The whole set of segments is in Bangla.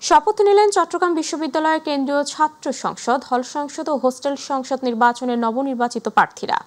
শপথ নিলেন চট্টগ্রাম বিশ্ববিদ্যালয়ের কেন্দ্রীয় ছাত্র সংসদ, হল সংসদ ও হোস্টেল সংসদ নির্বাচনের নবনির্বাচিত প্রার্থীরা।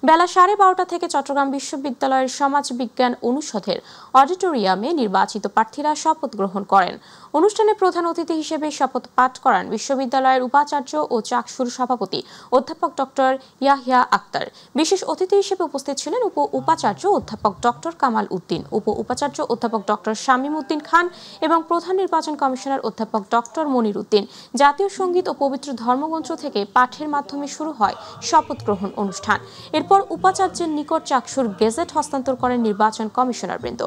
বেলা 12:30 থেকে চট্টগ্রাম বিশ্ববিদ্যালয়ের সমাজ বিজ্ঞান অনুষদের অডিটোরিয়ামে নির্বাচিত প্রার্থীরা শপথ গ্রহণ করেন। অনুষ্ঠানে প্রধান অতিথি হিসেবে শপথ পাঠ করান বিশ্ববিদ্যালয়ের উপাচার্য ও চাকসুর সভাপতি অধ্যাপক ডক্টর ইয়াহিয়া আক্তার। বিশেষ অতিথি হিসেবে উপস্থিত ছিলেন উপাচার্য অধ্যাপক ডক্টর কামাল উদ্দিন, উপাচার্য অধ্যাপক ডক্টর শামীম উদ্দিন খান এবং প্রধান নির্বাচন কমিশনার অধ্যাপক ডক্টর মনির উদ্দিন। জাতীয় সঙ্গীত ও পবিত্র ধর্মগ্রন্থ থেকে পাঠের মাধ্যমে শুরু হয় শপথ গ্রহণ অনুষ্ঠান। এরপর উপাচার্যের নিকট চাকসুর গেজেট হস্তান্তর করেন নির্বাচন কমিশনার বৃন্দ।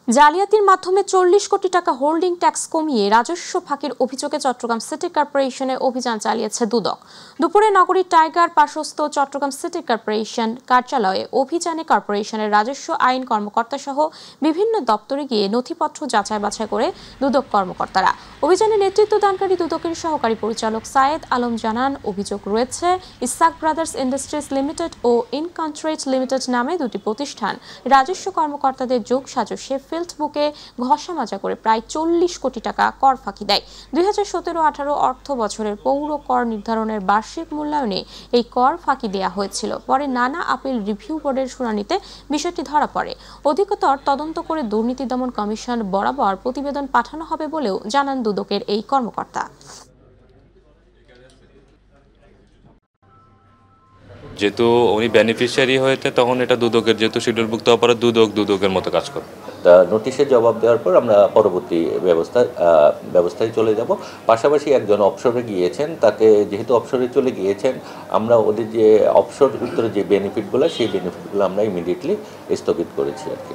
জালিয়াতির মাধ্যমে 40 কোটি টাকা হোল্ডিং ট্যাক্স কমিয়ে রাজস্ব ফাঁকির অভিযোগে চট্টগ্রাম সিটি কর্পোরেশনে অভিযান চালিয়েছে দুদক। দুপুরে নগরীর টাইগার পার্শ্বস্থ চট্টগ্রাম সিটি কর্পোরেশন কার্যালয়ে অভিযানে কর্পোরেশনের রাজস্ব আইন কর্মকর্তা সহ বিভিন্ন দপ্তরে গিয়ে নথিপত্র যাচাই বাছাই করে দুদক কর্মকর্তারা। অভিযানে নেতৃত্ব দানকারী দুদকের সহকারী পরিচালক সায়েদ আলম জানান, অভিযোগ রয়েছে ইসাক ব্রাদার্স ইন্ডাস্ট্রিজ লিমিটেড ও ইনকন্ট্রেট লিমিটেড নামে দুটি প্রতিষ্ঠান রাজস্ব কর্মকর্তাদের যোগ সাজসে ফিল্ড বুকে ঘষা মাজা করে প্রায় 40 কোটি টাকা কর ফাঁকি দেয়। 2017-18 অর্থ বছরের পৌর কর নির্ধারণের বার্ষিক মূল্যায়নে এই কর ফাঁকি দেওয়া হয়েছিল। পরে নানা আপিল রিভিউ বোর্ডের শুনানিতে বিষয়টি ধরা পড়ে। অধিকতর তদন্ত করে দুর্নীতি দমন কমিশন বরাবর প্রতিবেদন পাঠানো হবে বলেও জানান দুদকের এই কর্মকর্তা। যেহেতু উনি বেনিফিশিয়ারি হয়েছে, তখন এটা দুদকের, যেহেতু শিডিউলভুক্ত অপরাধ, দুদকের মতো কাজ করবে। নোটিশের জবাব দেওয়ার পর আমরা পরবর্তী ব্যবস্থায় চলে যাব। পাশাপাশি একজন অবসরে গিয়েছেন, তাকে যেহেতু অবসরে চলে গিয়েছেন, আমরা ওদের যে অবসর উত্তরে যে বেনিফিটগুলো, সেই বেনিফিটগুলো আমরা ইমিডিয়েটলি স্থগিত করেছি আর কি।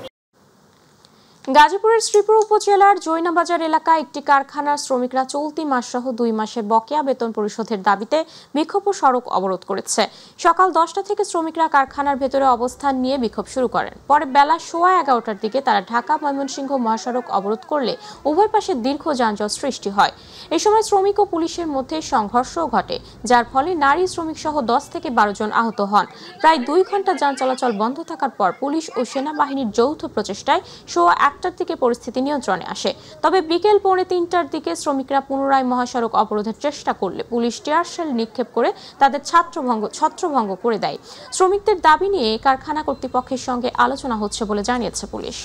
গাজীপুরের শ্রীপুর উপজেলার জৈনাবাজার এলাকায় একটি কারখানার শ্রমিকরা চলতি মাস সহ 2 মাসের বকেয়া বেতন পরিশোধের দাবিতে বিক্ষোভ ও সড়ক অবরোধ করেছে। সকাল 10টা থেকে শ্রমিকরা কারখানার ভেতরে অবস্থান নিয়ে বিক্ষোভ শুরু করেন। পরে বেলা 11:15টার দিকে তারা ঢাকা ময়মনসিংহ মহাসড়ক অবরোধ করলে উভয় পাশে দীর্ঘ যানজট সৃষ্টি হয়। এই সময় শ্রমিক ও পুলিশের মধ্যে সংঘর্ষও ঘটে, যার ফলে নারী শ্রমিক সহ 10 থেকে 12 জন আহত হন। প্রায় 2 ঘন্টা যান চলাচল বন্ধ থাকার পর পুলিশ ও সেনাবাহিনীর যৌথ প্রচেষ্টায় 1টার দিকে পরিস্থিতি নিয়ন্ত্রণে আসে। তবে বিকেল 2:45টার দিকে শ্রমিকরা পুনরায় মহাসড়ক অবরোধের চেষ্টা করলে পুলিশ টিয়ার শেল নিক্ষেপ করে তাদের ছত্রভঙ্গ করে দেয়। শ্রমিকদের দাবি নিয়ে কারখানা কর্তৃপক্ষের সঙ্গে আলোচনা হচ্ছে বলে জানিয়েছে পুলিশ।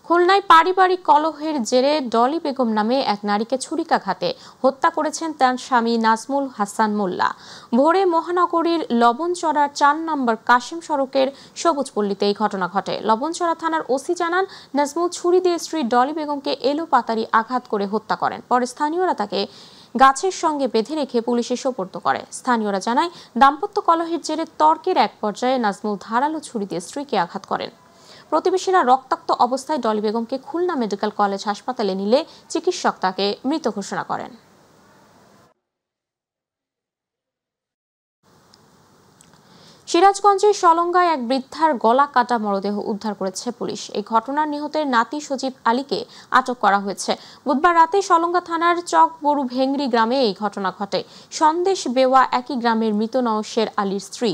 খুলনায় পারিবারিক কলহের জেরে ডলি বেগম নামে এক নারীকে ছুরিকাঘাতে হত্যা করেছেন তার স্বামী নাজমুল হাসান মোল্লা। ভোরে মহানগরীর লবণচড়ার 4 নম্বর কাশেম সড়কের সবুজপল্লীতে এই ঘটনা ঘটে। লবণচড়া থানার ওসি জানান, নাজমুল ছুরি দিয়ে স্ত্রী ডলি বেগমকে এলোপাতাড়ি আঘাত করে হত্যা করেন। পরে স্থানীয়রা তাকে গাছের সঙ্গে বেঁধে রেখে পুলিশে সোপর্দ করে। স্থানীয়রা জানায়, দাম্পত্য কলহের জেরে তর্কের এক পর্যায়ে নাজমুল ধারালো ছুরি দিয়ে স্ত্রীকে আঘাত করেন। প্রতিবেশীরা রক্তাক্ত অবস্থায় ডলি বেগমকে খুলনা মেডিকেল কলেজ হাসপাতালে নিলে চিকিৎসক তাকে মৃত ঘোষণা করেন। সিরাজগঞ্জের সলঙ্গায় এক বৃদ্ধার গলা কাটা মরদেহ উদ্ধার করেছে পুলিশ। এই ঘটনার নিহতের নাতি সজীব আলীকে আটক করা হয়েছে। বুধবার রাতে সলঙ্গা থানার চকবরু ভেংরি গ্রামে এই ঘটনা ঘটে। সন্দেশ বেওয়া একই গ্রামের মৃত নওশের আলীর স্ত্রী।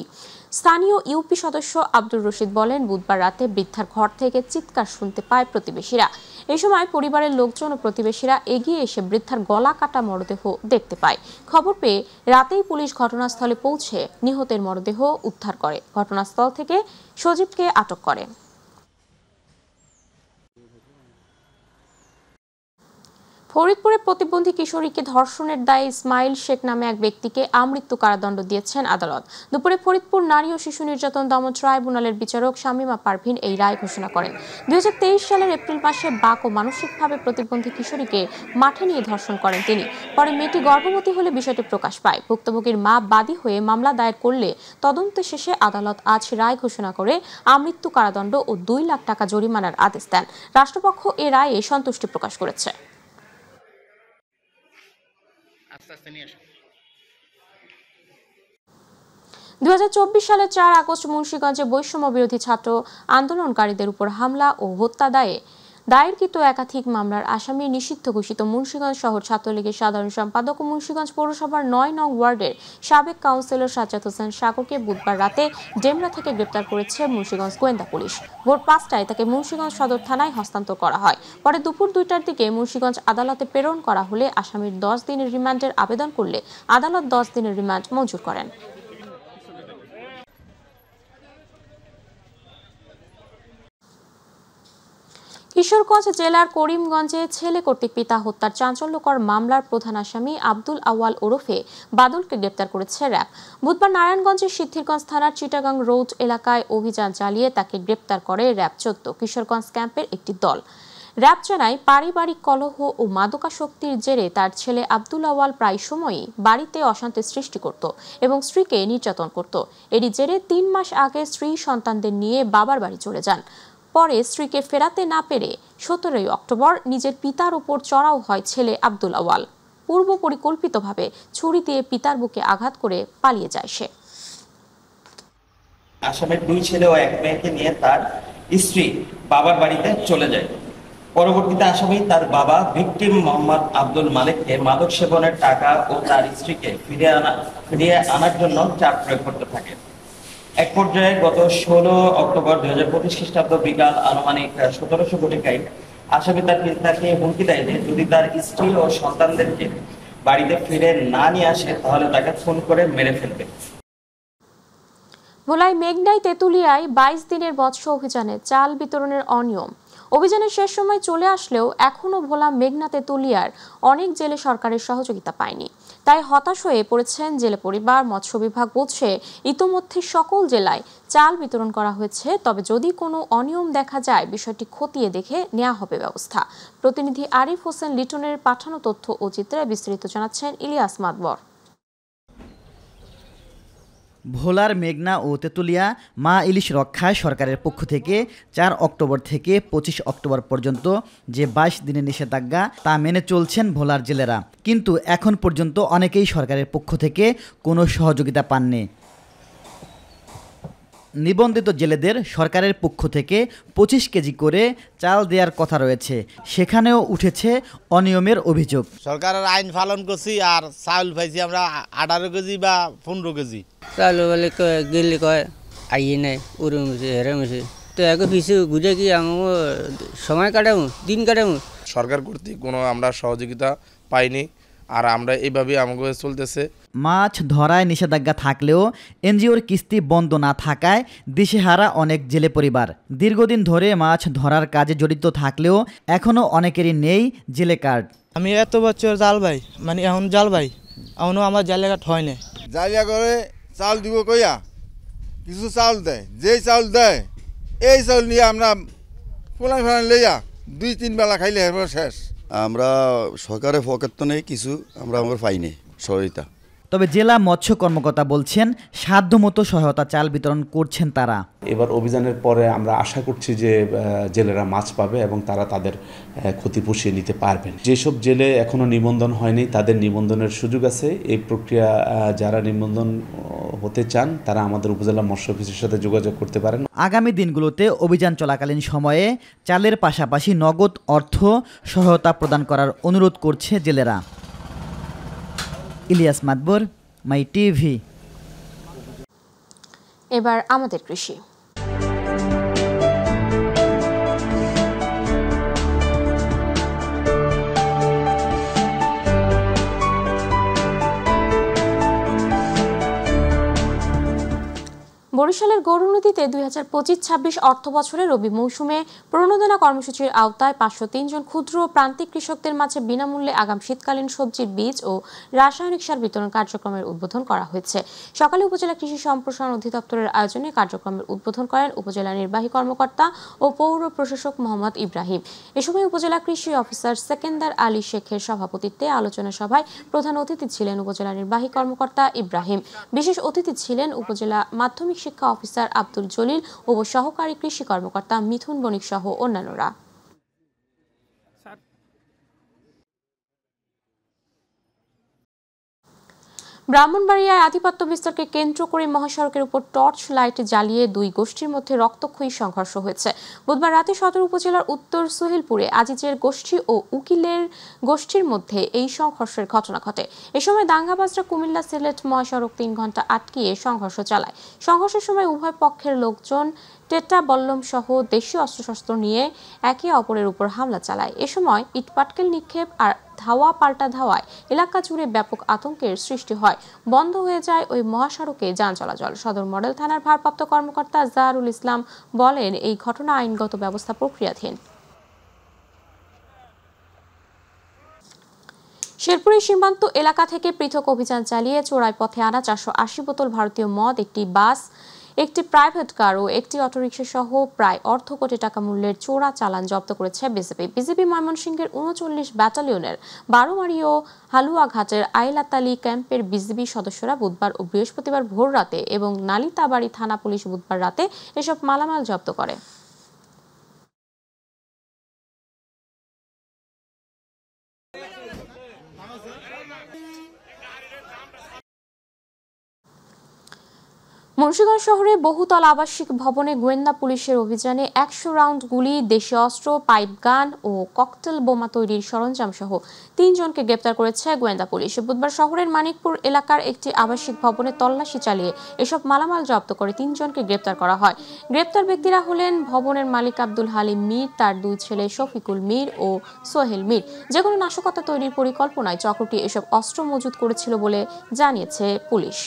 স্থানীয় ইউপি সদস্য আব্দুর রশিদ বলেন, বুধবার রাতে বৃদ্ধার ঘর থেকে চিৎকার শুনতে পায় প্রতিবেশীরা। এই সময় পরিবারের লোকজন ও প্রতিবেশীরা এগিয়ে এসে বৃদ্ধার গলা কাটা মরদেহ দেখতে পায়। খবর পেয়ে রাতেই পুলিশ ঘটনাস্থলে পৌঁছে নিহতের মরদেহ উদ্ধার করে। ঘটনাস্থল থেকে সজীবকে আটক করে। ফরিদপুরে প্রতিবন্ধী কিশোরীকে ধর্ষণের দায়ে ইসমাইল শেখ নামে এক ব্যক্তিকে আমৃত্যু কারাদণ্ড দিয়েছেন আদালত। দুপুরে ফরিদপুর নারী ও শিশু নির্যাতন দমন ট্রাইব্যুনালের বিচারক শামীমা পারভিন এই রায় ঘোষণা করেন। 2023 সালের এপ্রিল মাসে বাক ও মানসিকভাবে প্রতিবন্ধী কিশোরীকে মাঠে নিয়ে ধর্ষণ করেন তিনি। পরে মেয়েটি গর্ভবতী হলে বিষয়টি প্রকাশ পায়। ভুক্তভোগীর মা বাদী হয়ে মামলা দায়ের করলে তদন্ত শেষে আদালত আজ রায় ঘোষণা করে আমৃত্যু কারাদণ্ড ও 2 লাখ টাকা জরিমানার আদেশ দেন। রাষ্ট্রপক্ষ এ রায়ে সন্তুষ্টি প্রকাশ করেছে। 2024 সালের 4 আগস্ট মুন্সিগঞ্জে বৈষম্য বিরোধী ছাত্র আন্দোলনকারীদের উপর হামলা ও হত্যা দায়ে দায়েরকৃত একাধিক মামলার আসামি নিষিদ্ধ ঘোষিত মুন্সিগঞ্জ শহর ছাত্রলীগের সাধারণ সম্পাদক ও মুন্সিগঞ্জ পৌরসভার ৯ নং ওয়ার্ডের সাবেক কাউন্সিলর সাজ্জাদ হোসেন সাগরকে বুধবার রাতে ডেমরা থেকে গ্রেপ্তার করেছে মুন্সিগঞ্জ গোয়েন্দা পুলিশ। ভোর ৫টায় তাকে মুন্সিগঞ্জ সদর থানায় হস্তান্তর করা হয়। পরে দুপুর ২টার দিকে মুন্সিগঞ্জ আদালতে প্রেরণ করা হলে আসামির ১০ দিনের রিমান্ডের আবেদন করলে আদালত ১০ দিনের রিমান্ড মঞ্জুর করেন। কিশোরগঞ্জ জেলার করিমগঞ্জে ছেলে কর্তৃক পিতা হত্যার চাঞ্চল্যকর মামলার প্রধান আসামি আব্দুল আওয়াল ওরফে বাদলকে গ্রেপ্তার করেছে র্যাব। বুধবার নারায়ণগঞ্জের সিদ্ধিরগঞ্জ থানার চিটাগাং রোড এলাকায় অভিযান চালিয়ে তাকে গ্রেপ্তার করে র্যাব ১৪ কিশোরগঞ্জ ক্যাম্পের একটি দল। র্যাব জানায়, পারিবারিক কলহ ও মাদকাসক্তির জেরে তার ছেলে আব্দুল আওয়াল প্রায় সময়ই বাড়িতে অশান্তি সৃষ্টি করত এবং স্ত্রীকে নির্যাতন করত। এরই জেরে ৩ মাস আগে স্ত্রী সন্তানদের নিয়ে বাবার বাড়ি চলে যান। পরে স্ত্রীকে ফেরাতে না পেরে ১৭ অক্টোবর নিজের পিতার উপর চড়াও হয় ছেলে আব্দুল আওয়াল। পূর্ব পরিকল্পিতভাবে ছুরি দিয়ে পিতার বুকে আঘাত করে পালিয়ে যায় সে। আসামের ২ ছেলে ও ১ মেয়েকে নিয়ে তার স্ত্রী বাবার বাড়িতে চলে যায়। পরবর্তীতে আসামি তার বাবা ভিকটিম মোহাম্মদ আব্দুল মালিককে মাদক সেবনের টাকা ও তার স্ত্রীকে ফিরিয়ে আনার জন্য চাপ প্রয়োগ করতে থাকে। এক পর্যায়ে গত ১৬ অক্টোবর ২০২৫ খ্রিস্টাব্দ বিকাল আনুমানিক ১৭০০ ঘটিকায় আসামি তার পিতাকে হুমকি দেয় যে যদি তার স্ত্রী ও সন্তানদেরকে বাড়িতে ফিরে না নিয়ে আসে তাহলে তাকে খুন করে মেরে ফেলবে। ভোলায় মেঘনাই তেঁতুলিয়ায় ২২ দিনের মৎস্য অভিযানে চাল বিতরণের অনিয়ম। অভিযানের শেষ সময় চলে আসলেও এখনও ভোলা মেঘনা তেঁতুলিয়ার অনেক জেলে সরকারের সহযোগিতা পায়নি। তাই হতাশ হয়ে পড়েছেন জেলে পরিবার। মৎস্য বিভাগ বলছে, ইতোমধ্যে সকল জেলায় চাল বিতরণ করা হয়েছে, তবে যদি কোনো অনিয়ম দেখা যায় বিষয়টি খতিয়ে দেখে নেওয়া হবে ব্যবস্থা। প্রতিনিধি আরিফ হোসেন লিটনের পাঠানো তথ্য ও চিত্রে বিস্তারিত জানাচ্ছেন ইলিয়াস মাদবর। ভোলার মেঘনা ও তেঁতুলিয়া মা ইলিশ রক্ষায় সরকারের পক্ষ থেকে ৪ অক্টোবর থেকে ২৫ অক্টোবর পর্যন্ত যে ২২ দিনের নিষেধাজ্ঞা তা মেনে চলছেন ভোলার জেলেরা। কিন্তু এখন পর্যন্ত অনেকেই সরকারের পক্ষ থেকে কোনো সহযোগিতা পাননি। নিবন্ধিত জেলেদের সরকারের পক্ষ থেকে ২৫ কেজি করে চাল দেওয়ার কথা রয়েছে, সেখানেও উঠেছে অনিয়মের অভিযোগ। সরকারের আইন পালন করছি আর চাউল পাইছি আমরা ১৮ কেজি বা ১৫ কেজি। চাউল বলে গেলে কয় আইয়ে নাই ওরে মেশে হেরে মেশে, তো একে পিছিয়ে ঘুরে কি আমাকে সময় কাটাবো, দিন কাটাবো। সরকার কর্তৃক কোনো আমরা সহযোগিতা পাইনি, আর আমরা এইভাবে আমাকে চলতেছে। মাছ ধরায় নিষেধাজ্ঞা থাকলেও এনজিওর কিস্তি বন্ধ না থাকায় দিশেহারা অনেক জেলে পরিবার। দীর্ঘদিন ধরে মাছ ধরার কাজে জড়িত থাকলেও এখনও অনেকেরই নেই জেলে কার্ড। আমি এত বছর জাল ভাই, মানে এখন জাল ভাই, এখনও আমার জেলে কার্ড হয় না। জালিয়া করে চাল দিব কইয়া কিছু চাউল দেয়, যেই চাউল দেয় এই চাউল নিয়ে আমরা ফোলাই ফোলাই লইয়া ২-৩ বেলা খাইলে এরপর শেষ। আমরা সরকারের পকেট তো নেই কিছু, আমরা আমার পাইনি সহায়তা। তবে জেলা মৎস্য কর্মকর্তা বলছেন, সাধ্যমতো সহায়তা চাল বিতরণ করছেন তারা। এবার অভিযানের পরে আমরা আশা করছি যে জেলেরা মাছ পাবে এবং তারা তাদের ক্ষতি পুষিয়ে নিতে পারবেন। যেসব জেলে এখনো নিবন্ধন হয়নি তাদের নিবন্ধনের সুযোগ আছে। এই প্রক্রিয়া যারা নিবন্ধন হতে চান তারা আমাদের উপজেলা মৎস্য অফিসের সাথে যোগাযোগ করতে পারেন। আগামী দিনগুলোতে অভিযান চলাকালীন সময়ে চালের পাশাপাশি নগদ অর্থ সহায়তা প্রদান করার অনুরোধ করছে জেলেরা। ইলিয়াস মাদবর, মাই টিভি। এবার আমাদের কৃষি। বরিশালের গৌরনদীতে ২০২৫-২৬ অর্থ বছরের রবি মৌসুমে প্রণোদনা কর্মসূচির আওতায় ৫০৩ জন ক্ষুদ্র প্রান্তিক কৃষকদের মাঝে বিনামূল্যে আগাম শীতকালীন সবজির বীজ ও রাসায়নিক সার বিতরণ কার্যক্রমের উদ্বোধন করা হয়েছে। সকালে উপজেলা কৃষি সম্প্রসারণ অধিদপ্তরের আয়োজনে কার্যক্রমের উদ্বোধন করেন উপজেলা নির্বাহী কর্মকর্তা ও পৌর প্রশাসক মোহাম্মদ ইব্রাহিম। এ সময় উপজেলা কৃষি অফিসার সেকেন্দার আলী শেখের সভাপতিত্বে আলোচনা সভায় প্রধান অতিথি ছিলেন উপজেলা নির্বাহী কর্মকর্তা ইব্রাহিম। বিশেষ অতিথি ছিলেন উপজেলা মাধ্যমিক শিক্ষা অফিসার আব্দুল জলিল ও সহকারী কৃষি কর্মকর্তা মিথুন বণিক সহ অন্যান্যরা। ব্রাহ্মণবাড়িয়ায় আধিপত্য বিস্তারকে কেন্দ্র করে মহাসড়কের উপর টর্চ লাইট জ্বালিয়ে দুই গোষ্ঠীর মধ্যে রক্তক্ষয়ী সংঘর্ষ হয়েছে। বুধবার রাতে সদর উপজেলার উত্তর সুহিলপুরে আজিজের গোষ্ঠী ও উকিলের গোষ্ঠীর মধ্যে এই সংঘর্ষের ঘটনা ঘটে। এ সময় দাঙ্গাবাজরা কুমিল্লা সিলেট মহাসড়ক 3 ঘন্টা আটকিয়ে সংঘর্ষ চালায়। সংঘর্ষের সময় উভয় পক্ষের লোকজন টেটা বল্লম সহ দেশীয় অস্ত্রশস্ত্র নিয়ে একে অপরের উপর হামলা চালায়। এ সময় ইটপাটকেল নিক্ষেপ আর ধাওয়া পাল্টা ধাওয়ায় এলাকা জুড়ে ব্যাপক আতঙ্কের সৃষ্টি হয়। বন্ধ হয়ে যায় ওই মহাসড়কে যান চলাচল। সদর মডেল থানার ভারপ্রাপ্ত কর্মকর্তা জাহারুল ইসলাম বলেন, এই ঘটনা আইনগত ব্যবস্থা প্রক্রিয়াধীন। শেরপুরে সীমান্ত এলাকা থেকে পৃথক অভিযান চালিয়ে চোরাই পথে আনা 480 বোতল ভারতীয় মদ, একটি বাস, একটি প্রাইভেট কার ও একটি অটোরিকশা সহ প্রায় অর্ধ কোটি টাকা মূল্যের চোরা চালান জব্দ করেছে বিজেপি ময়মনসিংহের 39 ব্যাটালিয়নের 12 মারি ও হালুয়াঘাটের আইলাতালি ক্যাম্পের বিজিবি সদস্যরা বুধবার ও বৃহস্পতিবার ভোর রাতে এবং নালিতাবাড়ি থানা পুলিশ বুধবার রাতে এসব মালামাল জব্দ করে। মুন্সিগঞ্জ শহরে বহুতল আবাসিক ভবনে গোয়েন্দা পুলিশের অভিযানে 100 রাউন্ড গুলি, দেশীয় অস্ত্র, পাইপ গান ও ককটেল বোমা তৈরির সরঞ্জাম সহ 3 জনকে গ্রেপ্তার করেছে গোয়েন্দা পুলিশ। বুধবার শহরের মানিকপুর এলাকার একটি আবাসিক ভবনে তল্লাশি চালিয়ে এসব মালামাল জব্দ করে 3 জনকে গ্রেপ্তার করা হয়। গ্রেপ্তার ব্যক্তিরা হলেন ভবনের মালিক আব্দুল হালিম মীর, তার 2 ছেলে শফিকুল মীর ও সোহেল মীর। যেকোনো নাশকতা তৈরির পরিকল্পনায় চক্রটি এসব অস্ত্র মজুত করেছিল বলে জানিয়েছে পুলিশ।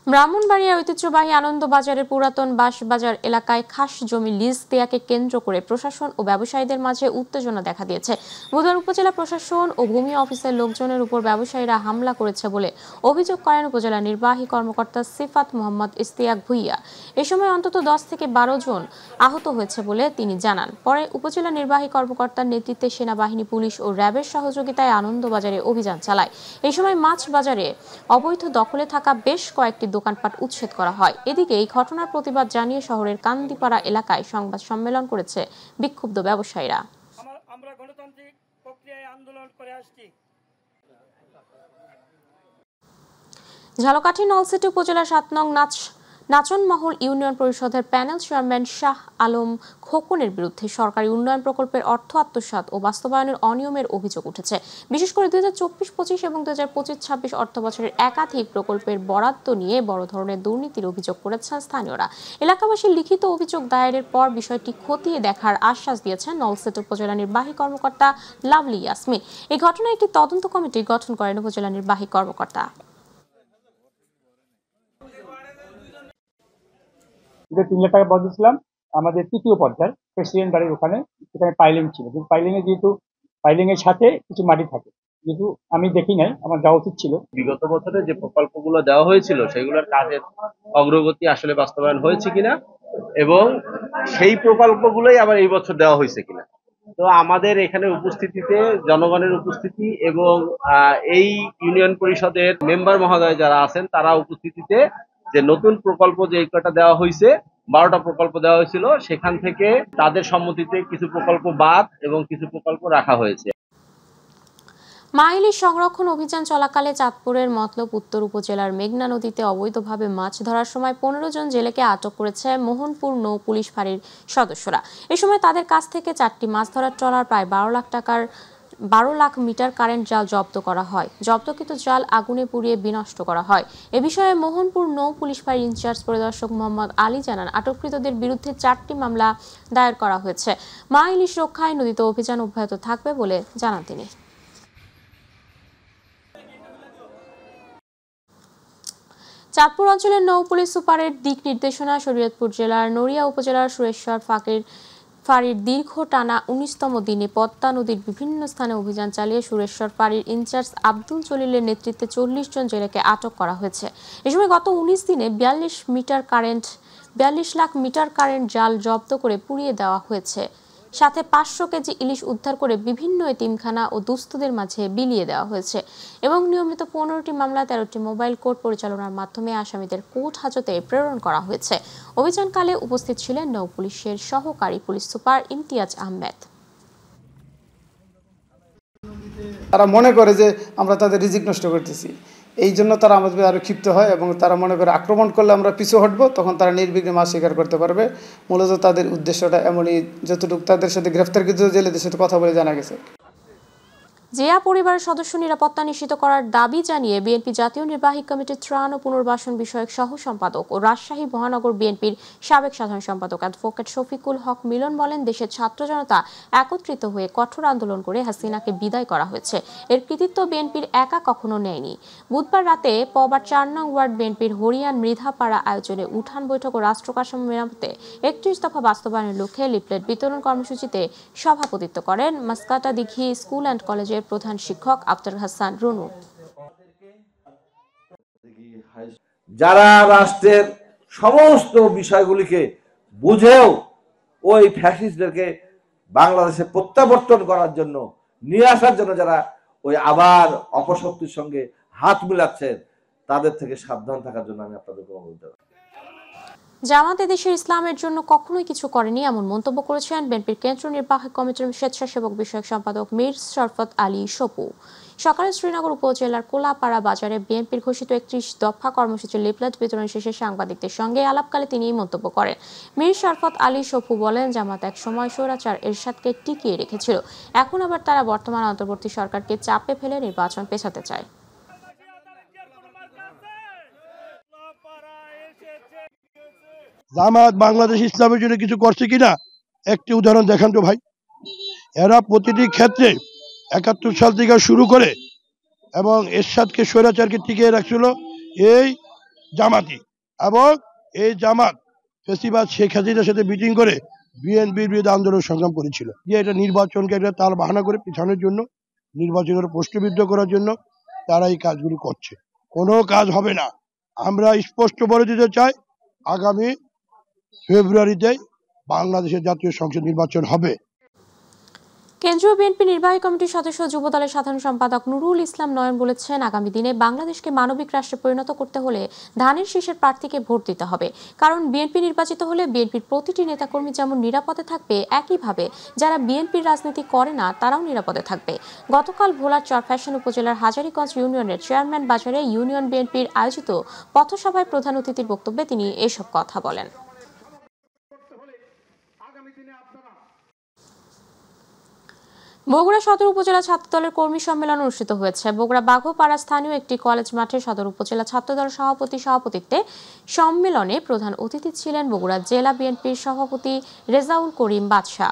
ব্রাহ্মণবাড়িয়ার ঐতিহ্যবাহী আনন্দবাজারের পুরাতন বাঁশবাজার এলাকায় খাস জমি লিজ দেয়াকে কেন্দ্র করে প্রশাসন ও ব্যবসায়ীদের মাঝে উত্তেজনা দেখা দিয়েছে। বুধবার উপজেলা প্রশাসন ও ভূমি অফিসের লোকজনের উপর ব্যবসায়ীরা হামলা করেছে বলে অভিযোগ করেন উপজেলা নির্বাহী কর্মকর্তা সিফাত মোহাম্মদ ইস্তিয়াক ভুইয়া। এ সময় অন্তত 10 থেকে 12 জন আহত হয়েছে বলে তিনি জানান। পরে উপজেলা নির্বাহী কর্মকর্তার নেতৃত্বে সেনাবাহিনী, পুলিশ ও র্যাবের সহযোগিতায় আনন্দবাজারে অভিযান চালায়। এই সময় মাছ বাজারে অবৈধ দখলে থাকা বেশ কয়েকটি দোকানপাট উচ্ছেদ করা হয়। এদিকে এই ঘটনার প্রতিবাদ জানিয়ে শহরের কান্দিপাড়া এলাকায় সংবাদ সম্মেলন করেছে বিক্ষুব্ধ ব্যবসায়ীরা। আমরা গণতান্ত্রিক প্রক্রিয়ায় আন্দোলন করে আসছি। ঝালকাঠি নলছিটি উপজেলার 7 নং নাচনমহল ইউনিয়ন পরিষদের প্যানেল চেয়ারম্যান শাহ আলম খোকনের বিরুদ্ধে সরকারি উন্নয়ন প্রকল্পের অর্থ আত্মসাৎ ও বাস্তবায়নের অনিয়মের অভিযোগ উঠেছে। বিশেষ করে 2024-25 এবং 2025-26 অর্থ বছরের একাধিক প্রকল্পের বরাদ্দ নিয়ে বড় ধরনের দুর্নীতির অভিযোগ করেছেন স্থানীয়রা। এলাকাবাসীর লিখিত অভিযোগ দায়েরের পর বিষয়টি খতিয়ে দেখার আশ্বাস দিয়েছেন নলছিটি উপজেলা নির্বাহী কর্মকর্তা লাভলি ইয়াসমিন। এই ঘটনায় একটি তদন্ত কমিটি গঠন করেন উপজেলা নির্বাহী কর্মকর্তা। 3 লাখ টাকা বরাদ্দ ছিলাম আমাদের তৃতীয় পর্যায়ে প্রেসিডেন্ট বাড়ির ওখানে, সেখানে পাইলিং ছিল। কিন্তু পাইলিং এর সাথে কিছু মাটি থাকে, যেহেতু আমি দেখি নাই, আমার যাওয়া উচিত ছিল। বিগত বছরে যে প্রকল্পগুলো দেওয়া হয়েছিল সেগুলোর কাজের অগ্রগতি আসলে বাস্তবায়ন হয়েছে কিনা এবং সেই প্রকল্পগুলোই আবার এই বছর দেওয়া হয়েছে কিনা। তো আমাদের এখানে উপস্থিতিতে জনগণের উপস্থিতি এবং এই ইউনিয়ন পরিষদের মেম্বার মহোদয় যারা আছেন তারা উপস্থিতিতে যে নতুন প্রকল্প যে কটা দেওয়া হয়েছে, 12টা প্রকল্প দেওয়া হয়েছিল, সেখান থেকে তাদের সম্মতিতে কিছু প্রকল্প বাদ এবং কিছু প্রকল্প রাখা হয়েছে। মা ইলিশ সংরক্ষণ অভিযান চলাকালে চাঁদপুরের মতলব উত্তর উপজেলার মেঘনা নদীতে অবৈধভাবে মাছ ধরার সময় 15 জন জেলেকে আটক করেছে মোহনপুর নৌ পুলিশ ফাঁড়ির সদস্যরা। এ সময় তাদের কাছ থেকে 4টি মাছ ধরার ট্রলার, প্রায় 12 লাখ মিটার কারেন্ট জাল জব্দ করা হয়। জব্দকৃত জাল আগুনে পুড়িয়ে বিনষ্ট করা হয়। এ বিষয়ে মোহনপুর নৌ পুলিশ ফাঁড়ির ইনচার্জ পরিদর্শক মোহাম্মদ আলী জানান, আটককৃতদের বিরুদ্ধে 4টি মামলা দায়ের করা হয়েছে। মা ইলিশ রক্ষায় নদীতে অভিযান অব্যাহত থাকবে বলে জানান তিনি। চাঁদপুর অঞ্চলের নৌ পুলিশ সুপারের দিক নির্দেশনা শরীয়তপুর জেলার নড়িয়া উপজেলার সুরেশ্বর ফাঁড়ির দীর্ঘ টানা 19তম দিনে পদ্মা নদীর বিভিন্ন স্থানে অভিযান চালিয়ে সুরেশ্বর ফাঁড়ির ইনচার্জ আব্দুল জলিলের নেতৃত্বে 40 জন জেলেকে আটক করা হয়েছে। এ সময় গত 19 দিনে 42 লাখ মিটার কারেন্ট জাল জব্দ করে পুড়িয়ে দেওয়া হয়েছে। সাথে 500 কেজি ইলিশ উদ্ধার করে বিভিন্ন এতিমখানা ও দুস্থদের মাঝে বিলিয়ে দেওয়া হয়েছে এবং নিয়মিত 15টি মামলা 13টি মোবাইল কোর্ট পরিচালনার মাধ্যমে আসামিদের কোর্ট হাজতে প্রেরণ করা হয়েছে। অভিযানকালে উপস্থিত ছিলেন নৌ পুলিশের সহকারী পুলিশ সুপার ইমতিয়াজ আহমেদ। তারা মনে করে যে আমরা তাদের রিজিক নষ্ট করতেছি, এই জন্য তারা আমাদের আরও ক্ষিপ্ত হয় এবং তারা মনে করে আক্রমণ করলে আমরা পিছু হটবো, তখন তারা নির্বিঘ্নে মাছ শিকার করতে পারবে। মূলত তাদের উদ্দেশ্যটা এমনই, যতটুকু তাদের সাথে গ্রেফতারকৃত জেলেদের সাথে কথা বলে জানা গেছে। জিয়া পরিবারের সদস্য নিরাপত্তা নিশ্চিত করার দাবি জানিয়ে বিএনপি জাতীয় নির্বাহী কমিটির ত্রাণ ও পুনর্বাসন বিষয়ক সহ সম্পাদক ও রাজশাহী মহানগর বিএনপির সাবেক সাধারণ সম্পাদক অ্যাডভোকেট শফিকুল হক মিলন বলেন, দেশের ছাত্র জনতা একত্রিত হয়ে কঠোর আন্দোলন করে হাসিনাকে বিদায় করা হয়েছে। এর কৃতিত্ব বিএনপির একা কখনো নেয়নি। বুধবার রাতে পবার ৪ নং ওয়ার্ড বিএনপির হরিয়ান মৃধাপাড়া আয়োজনে উঠান বৈঠক ও রাষ্ট্র কাঠামো মেরামতে ৩১ দফা বাস্তবায়নের লক্ষ্যে লিফলেট বিতরণ কর্মসূচিতে সভাপতিত্ব করেন মাসকাটা দিঘি স্কুল অ্যান্ড কলেজের প্রধান শিক্ষক আফতার হাসান রুনু। যারা রাষ্ট্রের সমস্ত বিষয়গুলিকে বুঝেও ওই ফ্যাসিস্টদেরকে বাংলাদেশে প্রত্যাবর্তন করার জন্য, নিয়ে আসার জন্য যারা ওই আবার অপশক্তির সঙ্গে হাত মিলাচ্ছেন, তাদের থেকে সাবধান থাকার জন্য আমি আপনাদেরকে অনুরোধ জানাই। জামাত দেশের ইসলামের জন্য কখনোই কিছু করেনি এমন মন্তব্য করেছেন বিএনপির কেন্দ্রীয় নির্বাহী কমিটির স্বেচ্ছাসেবক বিষয়ক সম্পাদক মীর শরফত আলী সপু। সকালে শ্রীনগর উপজেলার কোলাপাড়া বাজারে বিএনপির ঘোষিত ৩১ দফা কর্মসূচির লিফলেট বিতরণ শেষে সাংবাদিকদের সঙ্গে আলাপকালে তিনি এই মন্তব্য করেন। মীর শরফত আলী সপু বলেন, জামাত এক সময় স্বৈরাচার এরশাদকে টিকিয়ে রেখেছিল, এখন আবার তারা বর্তমান অন্তর্বর্তী সরকারকে চাপে ফেলে নির্বাচন পেছাতে চায়। জামাত বাংলাদেশ ইসলামের জন্য কিছু করছে কিনা একটি উদাহরণ দেখান তো ভাই। এরা প্রতিটি ক্ষেত্রে ৭১ সাল থেকে শুরু করে এবং এরশাদকে স্বৈরাচারকে টিকিয়ে রাখছিল এই জামাতি, এবং এই জামাত ফেসিবাদ শেখ হাসিনার সাথে মিটিং করে বিএনপির বিরুদ্ধে আন্দোলন সংগ্রাম করেছিল, যে এটা নির্বাচনকে একটা তাল বাহানা করে পিছানোর জন্য, নির্বাচনের প্রশ্নবিদ্ধ করার জন্য তারা এই কাজগুলি করছে। কোনো কাজ হবে না। আমরা স্পষ্ট বলে দিতে চাই, আগামী ফেব্রুয়ারিতে বাংলাদেশের জাতীয় সংসদ নির্বাচন হবে। কেন্দ্রীয় বিএনপি নির্বাহী কমিটির সদস্য যুবদলের সাধারণ সম্পাদক নুরুল ইসলাম নয়ন বলেছেন, আগামী দিনে বাংলাদেশকে মানবিক রাষ্ট্রে পরিণত করতে হলে ধানের শীষের প্রার্থীকে ভোট দিতে হবে। কারণ বিএনপি নির্বাচিত হলে বিএনপির প্রতিটি নেতাকর্মী যেমন নিরাপদে থাকবে, একইভাবে যারা বিএনপির রাজনীতি করে না তারাও নিরাপদে থাকবে। গতকাল ভোলার চরফ্যাশন উপজেলার হাজারীগঞ্জ ইউনিয়নের চেয়ারম্যান বাজারে ইউনিয়ন বিএনপির আয়োজিত পথসভায় প্রধান অতিথির বক্তব্যে তিনি এসব কথা বলেন। বগুড়া সদর উপজেলা ছাত্রদলের কর্মী সম্মেলন অনুষ্ঠিত হয়েছে। বগুড়া বাঘোপাড়া স্থানীয় একটি কলেজ মাঠে সদর উপজেলা ছাত্রদল সভাপতিত্বে সম্মেলনে প্রধান অতিথি ছিলেন বগুড়া জেলা বিএনপির সভাপতি রেজাউল করিম বাদশা।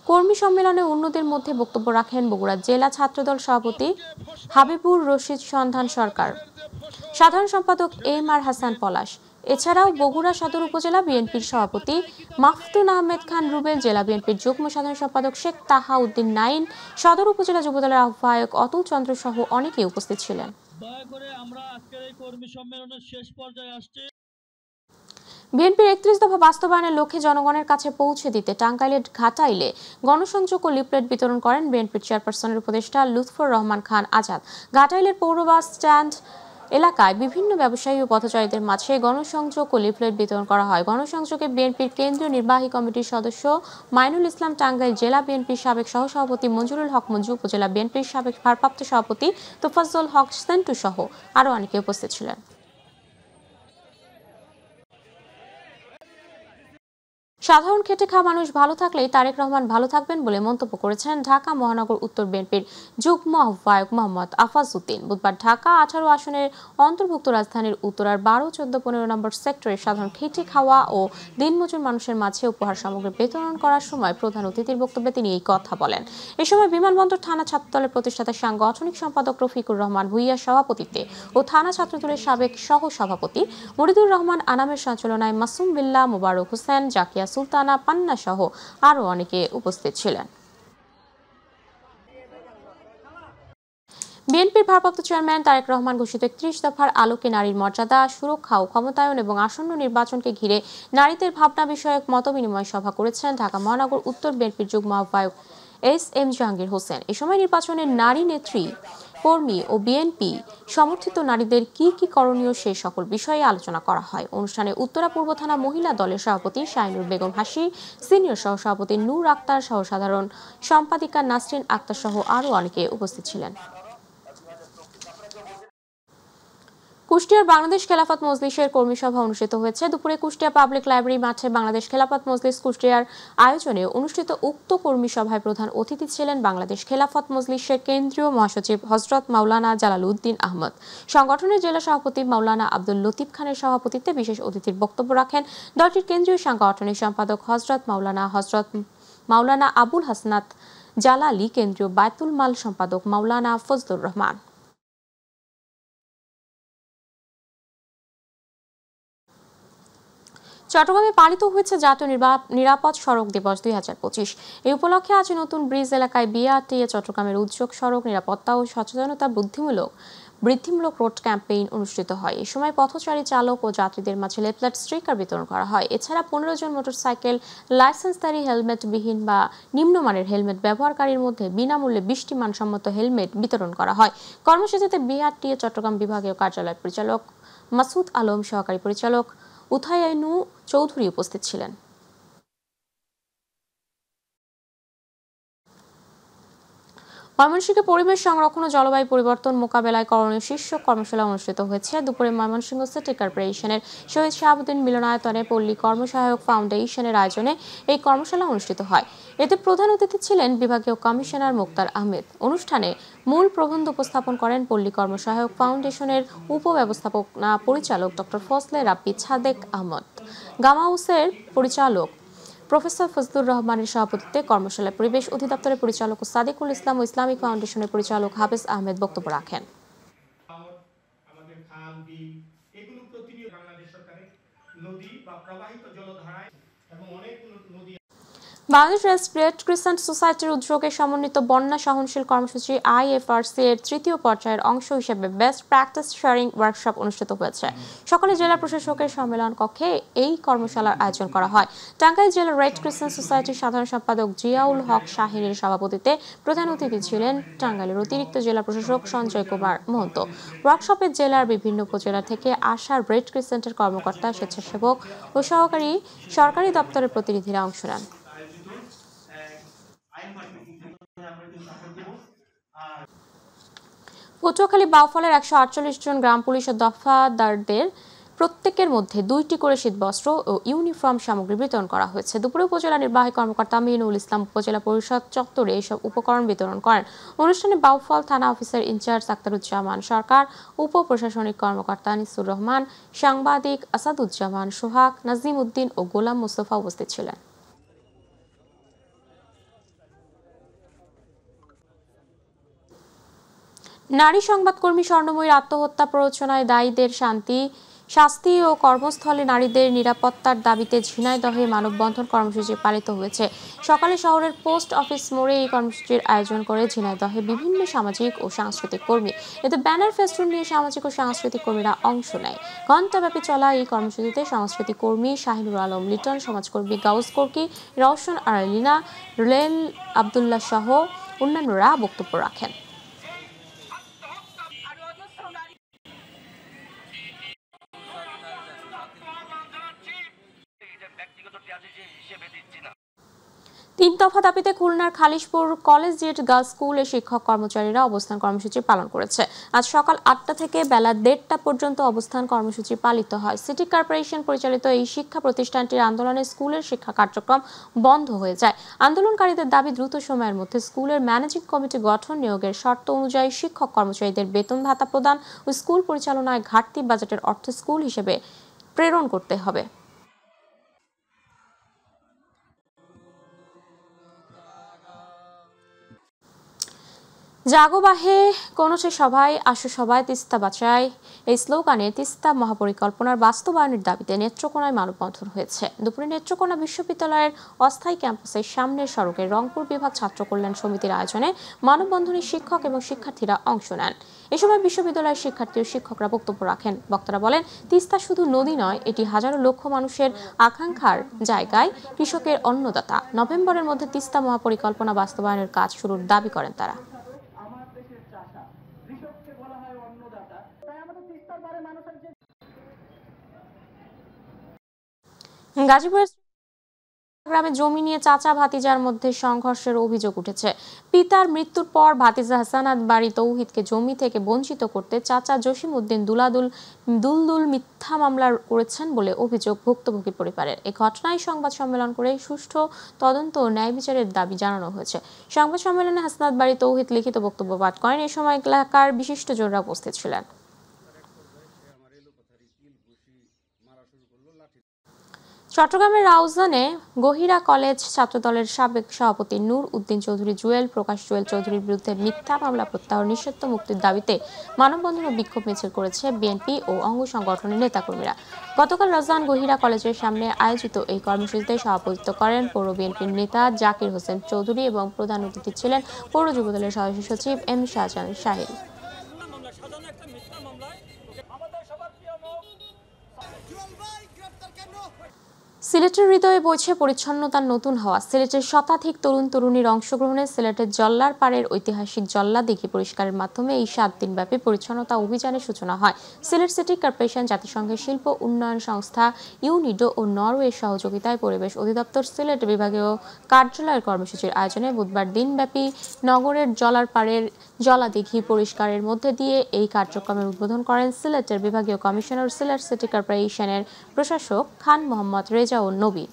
কর্মী সম্মেলনে অন্যদের মধ্যে বক্তব্য রাখেন বগুড়া জেলা ছাত্রদল সভাপতি হাবিবুর রশিদ সন্ধান সরকার, সাধারণ সম্পাদক এম.আর. হাসান পলাশ। এছাড়াও বগুড়া সদর উপজেলা বিএনপির সভাপতি মাহফুতুন আহমেদ খান রুবেল, জেলা বিএনপির যুগ্ম সাধারণ সম্পাদক শেখ তাহা উদ্দিন নাইন, সদর উপজেলা যুবদলের আহ্বায়ক অতুল চন্দ্র সহ অনেকেই উপস্থিত ছিলেন। বিএনপির ৩১ দফা বাস্তবায়নের লক্ষ্যে জনগণের কাছে পৌঁছে দিতে টাঙ্গাইলের ঘাটাইলে গণসংযোগ ও লিফলেট বিতরণ করেন বিএনপির চেয়ারপারসনের উপদেষ্টা লুৎফর রহমান খান আজাদ। ঘাটাইলের পৌর বাস স্ট্যান্ড এলাকায় বিভিন্ন ব্যবসায়ী ও পথচারীদের মাঝে গণসংযোগ ও লিফলেট বিতরণ করা হয়। গণসংযোগে বিএনপির কেন্দ্রীয় নির্বাহী কমিটির সদস্য মাইনুল ইসলাম, টাঙ্গাইল জেলা বিএনপির সাবেক সহসভাপতি মঞ্জুরুল হক মঞ্জু, উপজেলা বিএনপির সাবেক ভারপ্রাপ্ত সভাপতি তোফাজ্জল হক সেন্টু সহ আরও অনেকে উপস্থিত ছিলেন। সাধারণ খেটে খাওয়া মানুষ ভালো থাকলেই তারেক রহমান ভালো থাকবেন বলে মন্তব্য করেছেন ঢাকা মহানগর উত্তর বিএনপির যুগ্ম আহ্বায়ক মোহাম্মদ আফাজ উদ্দিন। বুধবার ঢাকা ১৮ আসনের অন্তর্ভুক্ত রাজধানীর উত্তরার ১২, ১৪, ১৫ নম্বর সেক্টরে সাধারণ খেটে খাওয়া ও দিনমজুর মানুষের মাঝে উপহার সামগ্রী বিতরণ করার সময় প্রধান অতিথির বক্তব্যে তিনি এই কথা বলেন। এ সময় বিমানবন্দর থানা ছাত্রদলের প্রতিষ্ঠাতা সাংগঠনিক সম্পাদক রফিকুর রহমান ভুইয়ার সভাপতিত্বে ও থানা ছাত্রদলের সাবেক সহ সভাপতি মরিদুর রহমান আনামের সঞ্চালনায় মাসুম বিল্লাহ, মোবারক হোসেন, জাকিয়া সুলতানা, পান্না সহ আরো অনেকে উপস্থিত ছিলেন। বিএনপির ভারপ্রাপ্ত চেয়ারম্যান তারেক রহমান ঘোষিত ৩১ দফার আলোকে নারীর মর্যাদা, সুরক্ষা ও ক্ষমতায়ন এবং আসন্ন নির্বাচনকে ঘিরে নারীদের ভাবনা বিষয়ক মতবিনিময় সভা করেছেন ঢাকা মহানগর উত্তর বিএনপির যুগ্ম আহ্বায়ক এস.এম. জাহাঙ্গীর হোসেন। এ সময় নির্বাচনের নারী নেত্রী, কর্মী ও বিএনপি সমর্থিত নারীদের কি কি করণীয় সে সকল বিষয়ে আলোচনা করা হয়। অনুষ্ঠানে উত্তরা পূর্ব থানা মহিলা দলের সভাপতি শাইনুর বেগম হাসি, সিনিয়র সহসভাপতি নূর আক্তার, সহ সাধারণ সম্পাদিকা নাসরিন আক্তার সহ আরও অনেকে উপস্থিত ছিলেন। কুষ্টিয়ার বাংলাদেশ খেলাফত মজলিসের কর্মী সভা অনুষ্ঠিত হয়েছে। দুপুরে কুষ্টিয়া পাবলিক লাইব্রেরি মাঠে বাংলাদেশ খেলাফত মজলিস কুষ্টিয়ার আয়োজনে অনুষ্ঠিত উক্ত কর্মী সভায় প্রধান অতিথি ছিলেন বাংলাদেশ খেলাফত মজলিসের কেন্দ্রীয় মহাসচিব হযরত মাওলানা জালালউদ্দিন আহমদ। সংগঠনের জেলা সভাপতি মাওলানা আব্দুল লতিফ খানের সভাপতিত্বে বিশেষ অতিথির বক্তব্য রাখেন দলটির কেন্দ্রীয় সাংগঠনিক সম্পাদক হযরত মাওলানা আবুল হাসনাত জালালি, কেন্দ্রীয় বায়তুল মাল সম্পাদক মাওলানা ফজলুর রহমান। চট্টগ্রামে পালিত হয়েছে জাতীয় নিরাপদ সড়ক দিবস 2025। এই উপলক্ষে আজ নতুন ব্রিজ এলাকায় বিআরটিএ চট্টগ্রামের উদ্যোগ সড়ক নিরাপত্তা ও সচেতনতা বৃদ্ধিমূলক রোড ক্যাম্পেইন অনুষ্ঠিত হয়। এই সময় পথচারী চালক ও যাত্রীদের মাঝে লেফলেট স্টিকার বিতরণ করা হয়। এছাড়া 15 জন মোটরসাইকেল লাইসেন্সধারী হেলমেটবিহীন বা নিম্নমানের হেলমেট ব্যবহারকারীর মধ্যে বিনামূল্যে 20টি মানসম্মত হেলমেট বিতরণ করা হয়। কর্মসূচিতে বিআরটিএ চট্টগ্রাম বিভাগীয় কার্যালয়ের পরিচালক মাসুদ আলম, সহকারী পরিচালক উথায়ানু চৌধুরী উপস্থিত ছিলেন। ময়মনসিংহে পরিবেশ সংরক্ষণ ও জলবায়ু পরিবর্তন মোকাবেলায় করণীয় শীর্ষক কর্মশালা অনুষ্ঠিত হয়েছে। দুপুরে ময়মনসিংহ সিটি কর্পোরেশনের শহীদ শাহাবুদ্দিন মিলনায়তনে পল্লী কর্মসহায়ক ফাউন্ডেশনের আয়োজনে এই কর্মশালা অনুষ্ঠিত হয়। এতে প্রধান অতিথি ছিলেন বিভাগীয় কমিশনার মুক্তার আহমেদ। অনুষ্ঠানে মূল প্রবন্ধ উপস্থাপন করেন পল্লী কর্মসহায়ক ফাউন্ডেশনের উপব্যবস্থাপনা পরিচালক ডক্টর ফজলে রাব্বি ছাদেক আহমদ। গামাউসের পরিচালক প্রফেসর ফজলুর রহমানের সভাপতিত্বে কর্মশালায় পরিবেশ অধিদপ্তরের পরিচালক সাদিকুল ইসলাম ও ইসলামিক ফাউন্ডেশনের পরিচালক হাফেজ আহমেদ বক্তব্য রাখেন। বাংলাদেশ রেড ক্রিসেন্ট সোসাইটির উদ্যোগে সমন্বিত বন্যা সহনশীল কর্মসূচি IFRC এর তৃতীয় পর্যায়ের অংশ হিসেবে বেস্ট প্র্যাকটিস শেয়ারিং ওয়ার্কশপ অনুষ্ঠিত হয়েছে। সকালে জেলা প্রশাসকের সম্মেলন কক্ষে এই কর্মশালার আয়োজন করা হয়। টাঙ্গাইল জেলা রেড ক্রিসেন্ট সোসাইটির সাধারণ সম্পাদক জিয়াউল হক শাহিনের সভাপতিত্বে প্রধান অতিথি ছিলেন টাঙ্গাইলের অতিরিক্ত জেলা প্রশাসক সঞ্জয় কুমার মহন্ত। ওয়ার্কশপে জেলার বিভিন্ন উপজেলা থেকে আসা রেড ক্রিসেন্টের কর্মকর্তা, স্বেচ্ছাসেবক ও সহকারী সরকারি দপ্তরের প্রতিনিধিরা অংশ নেন। পটুয়াখালী বাউফলের 148 জন গ্রাম পুলিশের দফাদারদের প্রত্যেকের মধ্যে 2টি করে শীতবস্ত্র ও ইউনিফর্ম সামগ্রী বিতরণ করা হয়েছে। দুপুরে উপজেলা নির্বাহী কর্মকর্তা মিনুল ইসলাম উপজেলা পরিষদ চত্বরে এসব উপকরণ বিতরণ করেন। অনুষ্ঠানে বাউফল থানা অফিসার ইনচার্জ আক্তারুজ্জামান সরকার, উপ প্রশাসনিক কর্মকর্তা আনিসুর রহমান, সাংবাদিক আসাদুজ্জামান সোহাগ, নাজিম উদ্দিন ও গোলাম মুস্তফা উপস্থিত ছিলেন। নারী সংবাদকর্মী স্বর্ণময়ীর আত্মহত্যা প্ররোচনায় দায়ীদের শাস্তি ও কর্মস্থলে নারীদের নিরাপত্তার দাবিতে ঝিনাইদহে মানববন্ধন কর্মসূচি পালিত হয়েছে। সকালে শহরের পোস্ট অফিস মোড়ে এই কর্মসূচির আয়োজন করে ঝিনাইদহে বিভিন্ন সামাজিক ও সাংস্কৃতিক কর্মী। এতে ব্যানার ফেস্টুন নিয়ে সামাজিক ও সাংস্কৃতিক কর্মীরা অংশ নেয়। ঘণ্টাব্যাপী চলা এই কর্মসূচিতে সাংস্কৃতিক কর্মী শাহিনুর আলম লিটন, সমাজকর্মী গাউস কর্কি, রওশন আরালিনা, রুলেল আবদুল্লাহ সহ অন্যান্যরা বক্তব্য রাখেন। তিন দফা দাবিতে খুলনার খালিশপুর কলেজিয়েট গার্লস স্কুলের শিক্ষক কর্মচারীরা অবস্থান কর্মসূচি পালন করেছে। আজ সকাল 8টা থেকে বেলা 1:30টা পর্যন্ত অবস্থান কর্মসূচি পালিত হয়। সিটি কর্পোরেশন পরিচালিত এই শিক্ষা প্রতিষ্ঠানটির আন্দোলনে স্কুলের শিক্ষা কার্যক্রম বন্ধ হয়ে যায়। আন্দোলনকারীদের দাবি দ্রুত সময়ের মধ্যে স্কুলের ম্যানেজিং কমিটি গঠন, নিয়োগের শর্ত অনুযায়ী শিক্ষক কর্মচারীদের বেতন ভাতা প্রদান ও স্কুল পরিচালনায় ঘাটতি বাজেটের অর্থ স্কুল হিসেবে প্রেরণ করতে হবে। জাগো বাহে কোনোটি সভায় আসো সবাই তিস্তা বাঁচায়, এই স্লোগানে তিস্তা মহাপরিকল্পনার বাস্তবায়নের দাবিতে নেত্রকোনায় মানববন্ধন হয়েছে। দুপুরে নেত্রকোনা বিশ্ববিদ্যালয়ের অস্থায়ী ক্যাম্পাসের সামনের সড়কে রংপুর বিভাগ ছাত্র কল্যাণ সমিতির আয়োজনে মানববন্ধনে শিক্ষক এবং শিক্ষার্থীরা অংশ নেন। এ সময় বিশ্ববিদ্যালয়ের শিক্ষার্থী ও শিক্ষকরা বক্তব্য রাখেন। বক্তারা বলেন, তিস্তা শুধু নদী নয়, এটি হাজারো লক্ষ মানুষের আকাঙ্ক্ষার জায়গায়, কৃষকের অন্নদাতা। নভেম্বরের মধ্যে তিস্তা মহাপরিকল্পনা বাস্তবায়নের কাজ শুরুর দাবি করেন তারা। গাজীপুরের গ্রামে জমি নিয়ে চাচা ভাতিজার মধ্যে সংঘর্ষের অভিযোগ উঠেছে। পিতার মৃত্যুর পর ভাতিজা হাসানাত বাড়ি তৌহিদকে জমি থেকে বঞ্চিত করতে চাচা জসিমউদ্দিন দুলদুল মিথ্যা মামলা করেছেন বলে অভিযোগ ভুক্তভোগী পরিবারের। এই ঘটনায় সংবাদ সম্মেলন করে সুষ্ঠু তদন্ত ও ন্যায় বিচারের দাবি জানানো হয়েছে। সংবাদ সম্মেলনে হাসনাত বাড়ি তৌহিদ লিখিত বক্তব্য পাঠ করেন। এ সময় এলাকার বিশিষ্টজনরা উপস্থিত ছিলেন। চট্টগ্রামের রাউজানে গহিরা কলেজ ছাত্রদলের সাবেক সভাপতি নূর উদ্দিন চৌধুরী প্রকাশ জুয়েল চৌধুরীর বিরুদ্ধে মিথ্যা মামলা প্রত্যাহার নিষিদ্ধ মুক্তির দাবিতে মানববন্ধন ও বিক্ষোভ মিছিল করেছে বিএনপি ও অঙ্গ সংগঠনের নেতাকর্মীরা। গতকাল রাউজান গহিরা কলেজের সামনে আয়োজিত এই কর্মসূচিতে সভাপতিত্ব করেন পৌর বিএনপির নেতা জাকির হোসেন চৌধুরী এবং প্রধান অতিথি ছিলেন পৌর যুবদলের সদস্য সচিব এম শাহজাহান শাহিন। সিলেটের হৃদয়ে বইছে পরিচ্ছন্নতার নতুন হাওয়া। সিলেটের শতাধিক তরুণ তরুণীর অংশগ্রহণে সিলেটের জল্লার পাড়ের ঐতিহাসিক জল্লা দিঘি পরিষ্কারের মাধ্যমে এই 7 দিনব্যাপী পরিচ্ছন্নতা অভিযানের সূচনা হয়। সিলেট সিটি কর্পোরেশন, জাতিসংঘের শিল্প উন্নয়ন সংস্থা ইউনিডো ও নরওয়ের সহযোগিতায় পরিবেশ অধিদপ্তর সিলেট বিভাগীয় কার্যালয়ের কর্মসূচির আয়োজনে বুধবার দিনব্যাপী নগরের জলার পাড়ের জলা দিঘি পরিষ্কারের মধ্যে দিয়ে এই কার্যক্রমের উদ্বোধন করেন সিলেটের বিভাগীয় কমিশনার সিলেট সিটি কর্পোরেশনের প্রশাসক খান মোহাম্মদ রেজা ও নবী।